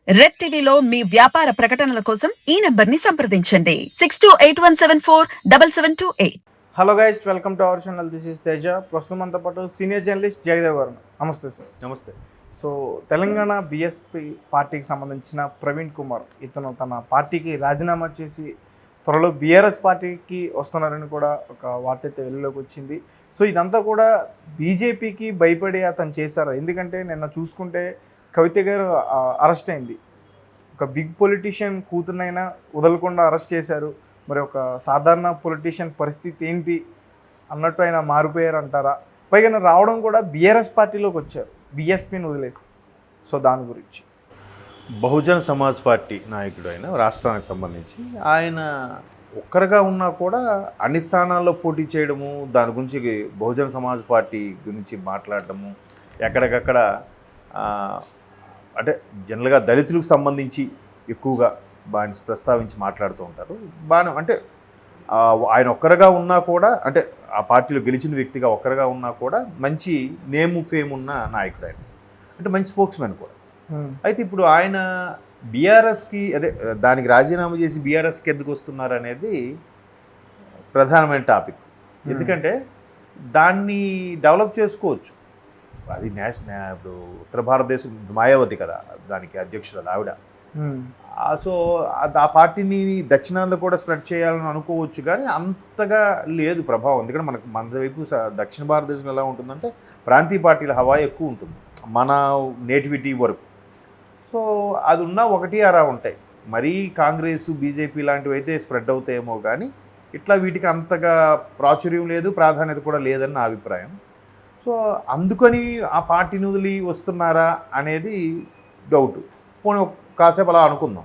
Red టీవీలో మీ వ్యాపార ప్రకటనల కోసం ఈ నంబర్ని సంప్రదించండి 6281747728. Hello guys, welcome to our channel. This is Teja. ప్రస్తుతం అంతా పాటు సీనియర్ జర్నలిస్ట్ జయదేవ్ గారు. నమస్తే సార్. నమస్తే. సో తెలంగాణ బీఎస్పీ పార్టీకి సంబంధించిన ప్రవీణ్ కుమార్ ఇతను తన పార్టీకి రాజీనామా చేసి త్వరలో బీఆర్ఎస్ పార్టీకి వస్తున్నారని కూడా ఒక వార్త అయితే వెలుగులోకి వచ్చింది. సో ఇదంతా కూడా బీజేపీకి భయపడి అతను చేశారు. ఎందుకంటే నిన్న చూసుకుంటే కవిత గారు అరెస్ట్ అయింది. ఒక బిగ్ పొలిటీషియన్ కూతురునైనా వదలకుండా అరెస్ట్ చేశారు. మరి ఒక సాధారణ పొలిటీషియన్ పరిస్థితి ఏంటి అన్నట్టు ఆయన మారిపోయారు అంటారా? పైగా రావడం కూడా బీఆర్ఎస్ పార్టీలోకి వచ్చారు, బీఎస్పీని వదిలేసి. సో దాని గురించి బహుజన్ సమాజ్ పార్టీ నాయకుడు అయిన రాష్ట్రానికి సంబంధించి ఆయన ఒక్కరుగా ఉన్నా కూడా అన్ని స్థానాల్లో పోటీ చేయడము, దాని గురించి బహుజన్ సమాజ్ పార్టీ గురించి మాట్లాడటము, ఎక్కడికక్కడ అంటే జనరల్గా దళితులకు సంబంధించి ఎక్కువగా బాగా ప్రస్తావించి మాట్లాడుతూ ఉంటారు. బాగా అంటే ఆయన ఒక్కరుగా ఉన్నా కూడా, అంటే ఆ పార్టీలో గెలిచిన వ్యక్తిగా ఒక్కరుగా ఉన్నా కూడా మంచి నేము ఫేమ్ ఉన్న నాయకుడు ఆయన, అంటే మంచి స్పోక్స్మెన్ కూడా. అయితే ఇప్పుడు ఆయన బీఆర్ఎస్కి దానికి రాజీనామా చేసి బీఆర్ఎస్కి ఎందుకు వస్తున్నారు అనేది ప్రధానమైన టాపిక్. ఎందుకంటే దాన్ని డెవలప్ చేసుకోవచ్చు. అది ఇప్పుడు ఉత్తర భారతదేశం మాయావతి కదా దానికి అధ్యక్షురాలు ఆవిడ. సో ఆ పార్టీని దక్షిణాంధ్ర కూడా స్ప్రెడ్ చేయాలని అనుకోవచ్చు, కానీ అంతగా లేదు ప్రభావం. ఎందుకంటే మన వైపు దక్షిణ భారతదేశంలో ఎలా ఉంటుందంటే ప్రాంతీయ పార్టీల హవా ఎక్కువ ఉంటుంది మన నేటివిటీ వరకు. సో అది ఉన్న ఒకటి అరా ఉంటాయి. మరీ కాంగ్రెస్ బీజేపీ లాంటివి అయితే స్ప్రెడ్ అవుతాయేమో, కానీ ఇట్లా వీటికి అంతగా ప్రాచుర్యం లేదు, ప్రాధాన్యత కూడా లేదని నా అభిప్రాయం. సో అందుకని ఆ పార్టీని వదిలి వస్తున్నారా అనేది డౌట్. పోనీ కాసేపు అలా అనుకుందాం.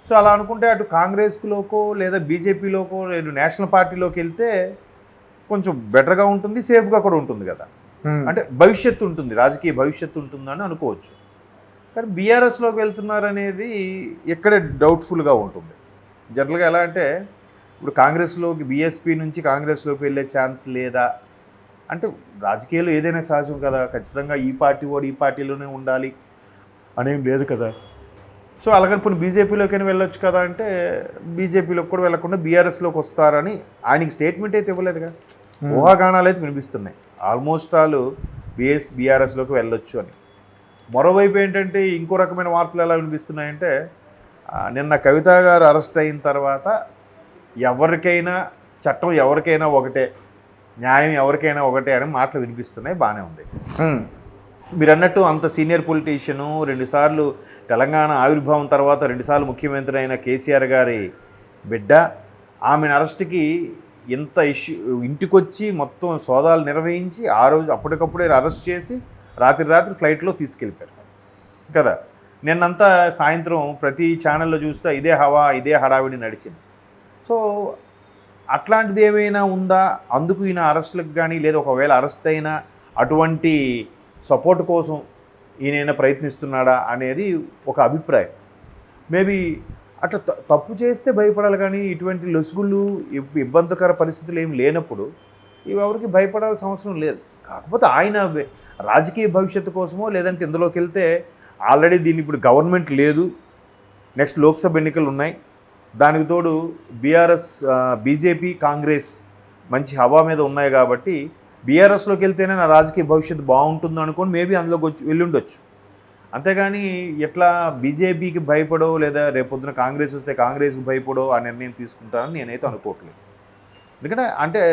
సో అలా అనుకుంటే అటు కాంగ్రెస్లోకో లేదా బీజేపీలోకో లేదు నేషనల్ పార్టీలోకి వెళ్తే కొంచెం బెటర్గా ఉంటుంది, సేఫ్గా కూడా ఉంటుంది కదా. అంటే భవిష్యత్తు ఉంటుంది, రాజకీయ భవిష్యత్తు ఉంటుందని అనుకోవచ్చు. కానీ బీఆర్ఎస్లోకి వెళ్తున్నారనేది ఎక్కడే డౌట్ఫుల్గా ఉంటుంది. జనరల్గా ఎలా అంటే ఇప్పుడు కాంగ్రెస్లోకి బీఎస్పీ నుంచి కాంగ్రెస్లోకి వెళ్ళే ఛాన్స్ లేదా అంటే, రాజకీయాలు ఏదైనా సహజం కదా. ఖచ్చితంగా ఈ పార్టీ వాడు ఈ పార్టీలోనే ఉండాలి అనేం లేదు కదా. సో అలాగని పోనీ బీజేపీలోకైనా వెళ్ళొచ్చు కదా అంటే బీజేపీలోకి కూడా వెళ్ళకుండా బీఆర్ఎస్లోకి వస్తారని ఆయనకి స్టేట్మెంట్ అయితే ఇవ్వలేదుగా. ఊహాగానాలు అయితే వినిపిస్తున్నాయి, ఆల్మోస్ట్ ఆల్ బీఆర్ఎస్లోకి వెళ్ళొచ్చు అని. మరోవైపు ఏంటంటే ఇంకో రకమైన వార్తలు ఎలా వినిపిస్తున్నాయంటే, నిన్న కవిత గారు అరెస్ట్ అయిన తర్వాత ఎవరికైనా చట్టం ఎవరికైనా ఒకటే, న్యాయం ఎవరికైనా ఒకటే అని మాటలు వినిపిస్తున్నాయి. బాగానే ఉంది. మీరు అన్నట్టు అంత సీనియర్ పొలిటీషియను, 2 సార్లు తెలంగాణ ఆవిర్భావం తర్వాత 2 సార్లు ముఖ్యమంత్రి అయిన కేసీఆర్ గారి బిడ్డ, ఆమెను అరెస్ట్కి ఇంత ఇంటికొచ్చి మొత్తం సోదాలు నిర్వహించి ఆ రోజు అప్పటికప్పుడే అరెస్ట్ చేసి రాత్రి ఫ్లైట్లో తీసుకెళ్ళిపోయారు కదా. నిన్నంతా సాయంత్రం ప్రతి ఛానల్లో చూస్తే ఇదే హవా, ఇదే హడావిడి నడిచింది. సో అట్లాంటిది ఏమైనా ఉందా, అందుకు ఈయన అరెస్టులకు కానీ లేదా ఒకవేళ అరెస్ట్ అయినా అటువంటి సపోర్ట్ కోసం ఈయన ప్రయత్నిస్తున్నాడా అనేది ఒక అభిప్రాయం. మేబీ అట్లా తప్పు చేస్తే భయపడాలి, కానీ ఇటువంటి లొసుగులు ఇబ్బందికర పరిస్థితులు ఏమి లేనప్పుడు ఎవరికి భయపడాల్సిన అవసరం లేదు. కాకపోతే ఆయన రాజకీయ భవిష్యత్తు కోసమో లేదంటే ఇందులోకి వెళ్తే ఆల్రెడీ దీన్ని ఇప్పుడు గవర్నమెంట్ లేదు, నెక్స్ట్ లోక్సభ ఎన్నికలు ఉన్నాయి, దానికి తోడు బీఆర్ఎస్ బీజేపీ కాంగ్రెస్ మంచి హవా మీద ఉన్నాయి కాబట్టి బీఆర్ఎస్లోకి వెళ్తేనే నా రాజకీయ భవిష్యత్తు బాగుంటుంది అనుకోని మేబీ అందులోకి వెళ్ళుండొచ్చు. అంతేగాని ఎట్లా బీజేపీకి భయపడో లేదా రేపొద్దున కాంగ్రెస్ వస్తే కాంగ్రెస్కి భయపడో ఆ నిర్ణయం తీసుకుంటారని నేనైతే అనుకోవట్లేదు. ఎందుకంటే అంటే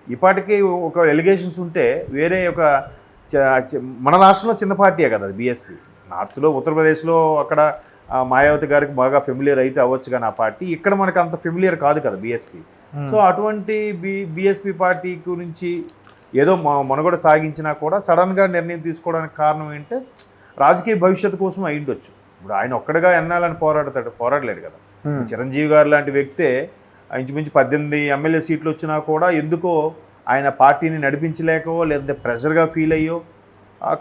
ఇప్పటికీ ఒక ఎలిగేషన్స్ ఉంటే వేరే ఒక మన రాష్ట్రంలో చిన్న పార్టీయే కదా అది బీఎస్పీ. నార్త్లో ఉత్తరప్రదేశ్లో అక్కడ మాయావతి గారికి బాగా ఫెమిలియర్ అయితే అవ్వచ్చు, కానీ ఆ పార్టీ ఇక్కడ మనకు అంత ఫెమిలియర్ కాదు కదా బీఎస్పీ. సో అటువంటి బీఎస్పీ పార్టీ గురించి ఏదో మనుగడ సాగించినా కూడా సడన్గా నిర్ణయం తీసుకోవడానికి కారణం ఏంటంటే రాజకీయ భవిష్యత్తు కోసం అయ్యుండొచ్చు. ఇప్పుడు ఆయన ఒక్కడిగా ఎన్నాలని పోరాడలేడు కదా. చిరంజీవి గారు లాంటి వ్యక్తే ఇంచుమించు 18 ఎమ్మెల్యే సీట్లు వచ్చినా కూడా ఎందుకో ఆయన పార్టీని నడిపించలేకో లేదంటే ప్రెషర్గా ఫీల్ అయ్యో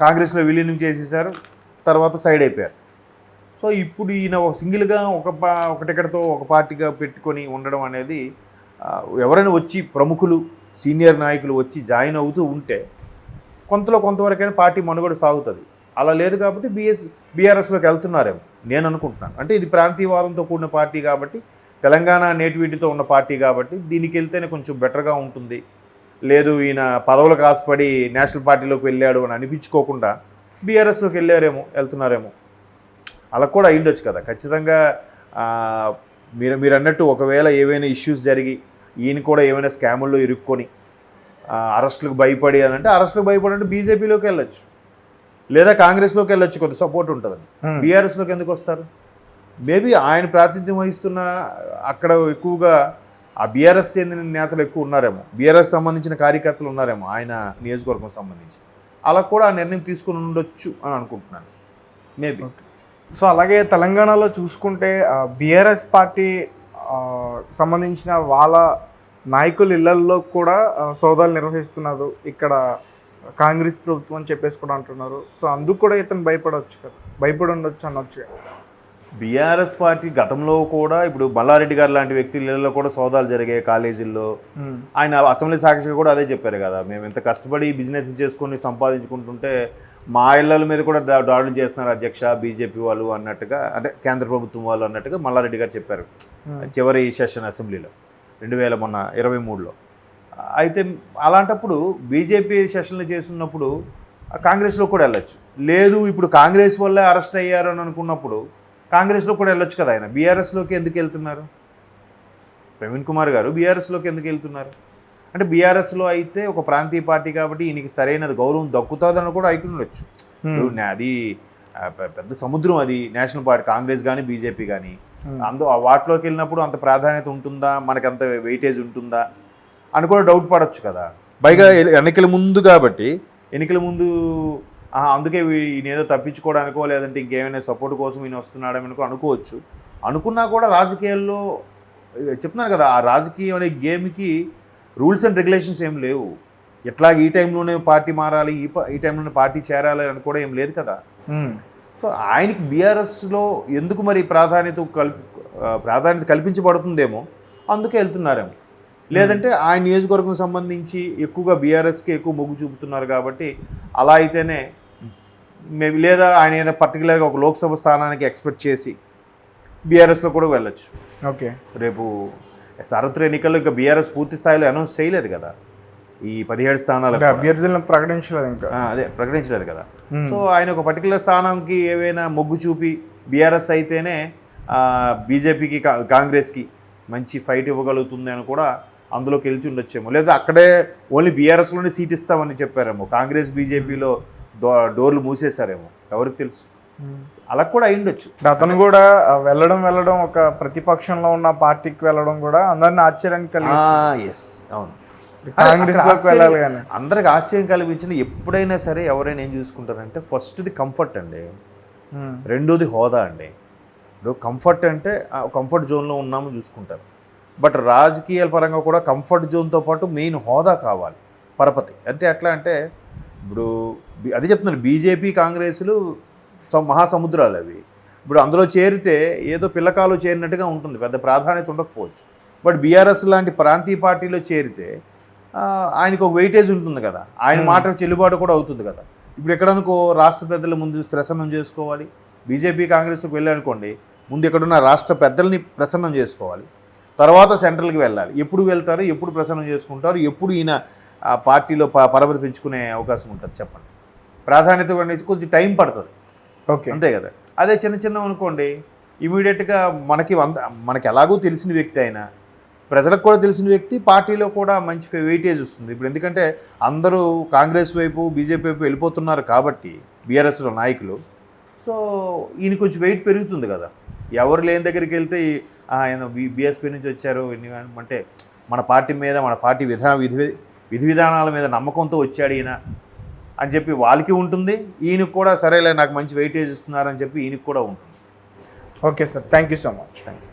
కాంగ్రెస్లో విలీనం చేసేసారు, తర్వాత సైడ్ అయిపోయారు. సో ఇప్పుడు ఈయన సింగిల్గా ఒక టికెట్తో ఒక పార్టీగా పెట్టుకొని ఉండడం అనేది ఎవరైనా వచ్చి ప్రముఖులు సీనియర్ నాయకులు వచ్చి జాయిన్ అవుతూ ఉంటే కొంతవరకైనా పార్టీ మనుగడ సాగుతుంది. అలా లేదు కాబట్టి బీఆర్ఎస్లోకి వెళ్తున్నారేమో నేను అనుకుంటున్నాను. అంటే ఇది ప్రాంతీయవాదంతో కూడిన పార్టీ కాబట్టి, తెలంగాణ నేటివిటీతో ఉన్న పార్టీ కాబట్టి దీనికి వెళ్తేనే కొంచెం బెటర్గా ఉంటుంది. లేదు ఈయన పదవులకు ఆశపడి నేషనల్ పార్టీలోకి వెళ్ళాడు అని అనిపించుకోకుండా బీఆర్ఎస్లోకి వెళ్తున్నారేమో అలా కూడా అయ్యుండొచ్చు కదా. ఖచ్చితంగా మీరు అన్నట్టు ఒకవేళ ఏవైనా ఇష్యూస్ జరిగి ఈయన కూడా ఏమైనా స్కాముల్లో ఇరుక్కొని అరెస్టులకు భయపడి అని అంటే అరెస్టులకు భయపడి అంటే బీజేపీలోకి వెళ్ళొచ్చు, లేదా కాంగ్రెస్లోకి వెళ్ళొచ్చు, కొంత సపోర్ట్ ఉంటుందని. బీఆర్ఎస్లోకి ఎందుకు వస్తారు? మేబీ ఆయన ప్రాతినిధ్యం వహిస్తున్న అక్కడ ఎక్కువగా ఆ బీఆర్ఎస్ చెందిన నేతలు ఎక్కువ ఉన్నారేమో, బీఆర్ఎస్ సంబంధించిన కార్యకర్తలు ఉన్నారేమో ఆయన నియోజకవర్గం సంబంధించి. అలా కూడా ఆ నిర్ణయం తీసుకుని ఉండొచ్చు అని అనుకుంటున్నాను మేబీ. సో అలాగే తెలంగాణలో చూసుకుంటే బీఆర్ఎస్ పార్టీ సంబంధించిన వాళ్ళ నాయకుల ఇళ్లల్లో కూడా సోదాలు నిర్వహిస్తున్నారు ఇక్కడ కాంగ్రెస్ ప్రభుత్వం అని చెప్పేసి కూడా అంటున్నారు. సో అందుకు కూడా ఇతను భయపడి ఉండొచ్చు అనొచ్చు. బీఆర్ఎస్ పార్టీ గతంలో కూడా ఇప్పుడు మల్లారెడ్డి గారు లాంటి వ్యక్తులలో కూడా సోదాలు జరిగాయి కాలేజీల్లో. ఆయన అసెంబ్లీ సాక్షిగా కూడా అదే చెప్పారు కదా, మేము ఎంత కష్టపడి బిజినెస్ చేసుకొని సంపాదించుకుంటుంటే మా ఇళ్ళ మీద కూడా దాడులు చేస్తున్నారు అధ్యక్ష బీజేపీ వాళ్ళు అన్నట్టుగా, అంటే కేంద్ర ప్రభుత్వం వాళ్ళు అన్నట్టుగా మల్లారెడ్డి గారు చెప్పారు చివరి సెషన్ అసెంబ్లీలో 2023లో. అయితే అలాంటప్పుడు బీజేపీ సెషన్లు చేస్తున్నప్పుడు కాంగ్రెస్లో కూడా వెళ్ళొచ్చు. లేదు ఇప్పుడు కాంగ్రెస్ వల్లే అరెస్ట్ అయ్యారు అని అనుకున్నప్పుడు కాంగ్రెస్లో కూడా వెళ్ళొచ్చు కదా. ఆయన బీఆర్ఎస్లోకి ఎందుకు వెళ్తున్నారు? ప్రవీణ్ కుమార్ గారు బీఆర్ఎస్లోకి ఎందుకు వెళ్తున్నారు అంటే బీఆర్ఎస్లో అయితే ఒక ప్రాంతీయ పార్టీ కాబట్టి ఈయనకి సరైనది గౌరవం దక్కుతుందని కూడా అయిపోవచ్చు. అది పెద్ద సముద్రం, అది నేషనల్ పార్టీ కాంగ్రెస్ కానీ బీజేపీ కానీ. వాటిలోకి వెళ్ళినప్పుడు అంత ప్రాధాన్యత ఉంటుందా, మనకి అంత వెయిటేజ్ ఉంటుందా అని కూడా డౌట్ పడవచ్చు కదా. పైగా ఎన్నికల ముందు కాబట్టి, ఎన్నికల ముందు అందుకే ఈయన ఏదో తప్పించుకోవడానికో లేదంటే ఇంకేమైనా సపోర్ట్ కోసం ఈయన వస్తున్నాడని అనుకోవచ్చు. అనుకున్నా కూడా రాజకీయాల్లో చెప్తున్నాను కదా, ఆ రాజకీయం అనే గేమ్కి రూల్స్ అండ్ రెగ్యులేషన్స్ ఏం లేవు. ఎట్లా ఈ టైంలోనే పార్టీ మారాలి, ఈ టైంలోనే పార్టీ చేరాలి అని కూడా ఏం లేదు కదా. సో ఆయనకి బీఆర్ఎస్లో ఎందుకు మరి ప్రాధాన్యత కల్పించబడుతుందేమో అందుకే వెళ్తున్నారేమో. లేదంటే ఆయన నియోజకవర్గం సంబంధించి ఎక్కువగా బీఆర్ఎస్కి ఎక్కువ మొగ్గు చూపుతున్నారు కాబట్టి అలా అయితేనే మేబీ, లేదా ఆయన ఏదో పర్టికులర్గా ఒక లోక్సభ స్థానానికి ఎక్స్పెక్ట్ చేసి బీఆర్ఎస్లో కూడా వెళ్ళొచ్చు. ఓకే, రేపు సార్వత్రిక ఎన్నికల్లో ఇంకా బీఆర్ఎస్ పూర్తి స్థాయిలో అనౌన్స్ చేయలేదు కదా ఈ 17 స్థానాలు అభ్యర్థులను ప్రకటించలేదు ఇంకా. అదే ప్రకటించలేదు కదా. సో ఆయన ఒక పర్టికులర్ స్థానానికి ఏవైనా మొగ్గు చూపి బీఆర్ఎస్ అయితేనే బీజేపీకి కాంగ్రెస్కి మంచి ఫైట్ ఇవ్వగలుగుతుంది అని కూడా అందులోకి గెలిచి ఉండొచ్చేమో. లేదా అక్కడే ఓన్లీ బీఆర్ఎస్లోనే సీట్ ఇస్తామని చెప్పారేమో, కాంగ్రెస్ బీజేపీలో డోర్లు మూసేశారేమో, ఎవరికి తెలుసు. అలా కూడా అయ్యుండొచ్చు. అతను కూడా వెళ్ళడం ఒక ప్రతిపక్షంలో ఉన్న పార్టీకి వెళ్ళడం కూడా అందరిని ఆశ్చర్యాన్ని కలిగి. అవును, కాంగ్రెస్లోకి వెళ్ళాలి కానీ అందరికి ఆశ్చర్యం కలిగించిన ఎప్పుడైనా సరే ఎవరైనా ఏం చూసుకుంటారంటే ఫస్ట్ది కంఫర్ట్ అండి, రెండోది హోదా అండి. ఇప్పుడు కంఫర్ట్ అంటే కంఫర్ట్ జోన్లో ఉన్నాము చూసుకుంటారు. బట్ రాజకీయాల పరంగా కూడా కంఫర్ట్ జోన్తో పాటు మెయిన్ హోదా కావాలి, పరపతి. అంటే ఎట్లా అంటే ఇప్పుడు అదే చెప్తున్నాను, బీజేపీ కాంగ్రెస్లు మహాసముద్రాలు అవి. ఇప్పుడు అందులో చేరితే ఏదో పిల్లకాలు చేరినట్టుగా ఉంటుంది, పెద్ద ప్రాధాన్యత ఉండకపోవచ్చు. బట్ బీఆర్ఎస్ లాంటి ప్రాంతీయ పార్టీలో చేరితే ఆయనకు ఒక వెయిటేజ్ ఉంటుంది కదా, ఆయన మాట చెల్లుబాటు కూడా అవుతుంది కదా. ఇప్పుడు ఎక్కడనుకో రాష్ట్ర పెద్దల ముందు ప్రసన్నం చేసుకోవాలి, బీజేపీ కాంగ్రెస్కి వెళ్ళాలనుకోండి, ముందు ఎక్కడున్న రాష్ట్ర పెద్దల్ని ప్రసన్నం చేసుకోవాలి, తర్వాత సెంట్రల్కి వెళ్ళాలి. ఎప్పుడు వెళ్తారు, ఎప్పుడు ప్రసన్నం చేసుకుంటారు, ఎప్పుడు ఈయన పార్టీలో పరపతి పెంచుకునే అవకాశం ఉంటుంది చెప్పండి. ప్రాధాన్యత అనేది కొంచెం టైం పడుతుంది. ఓకే, అంతే కదా. అదే చిన్న అనుకోండి, ఇమీడియట్గా మనకి ఎలాగో తెలిసిన వ్యక్తి అయినా, ప్రజలకు కూడా తెలిసిన వ్యక్తి, పార్టీలో కూడా మంచి వెయిటేజ్ వస్తుంది. ఇప్పుడు ఎందుకంటే అందరూ కాంగ్రెస్ వైపు బీజేపీ వైపు వెళ్ళిపోతున్నారు కాబట్టి బీఆర్ఎస్లో నాయకులు, సో ఈయన కొంచెం వెయిట్ పెరుగుతుంది కదా. ఎవరు లేని దగ్గరికి వెళ్తే ఆయన బీఎస్పీ నుంచి వచ్చారు అంటే మన పార్టీ మీద, మన పార్టీ విధి విధానాల మీద నమ్మకంతో వచ్చాడు ఈయన అని చెప్పి వాళ్ళకి ఉంటుంది, ఈయనకు కూడా సరేలే నాకు మంచి వెయిటేజ్ ఇస్తున్నారని చెప్పి ఈయనకు కూడా ఉంటుంది. Okay sir, thank you so much. Thank you.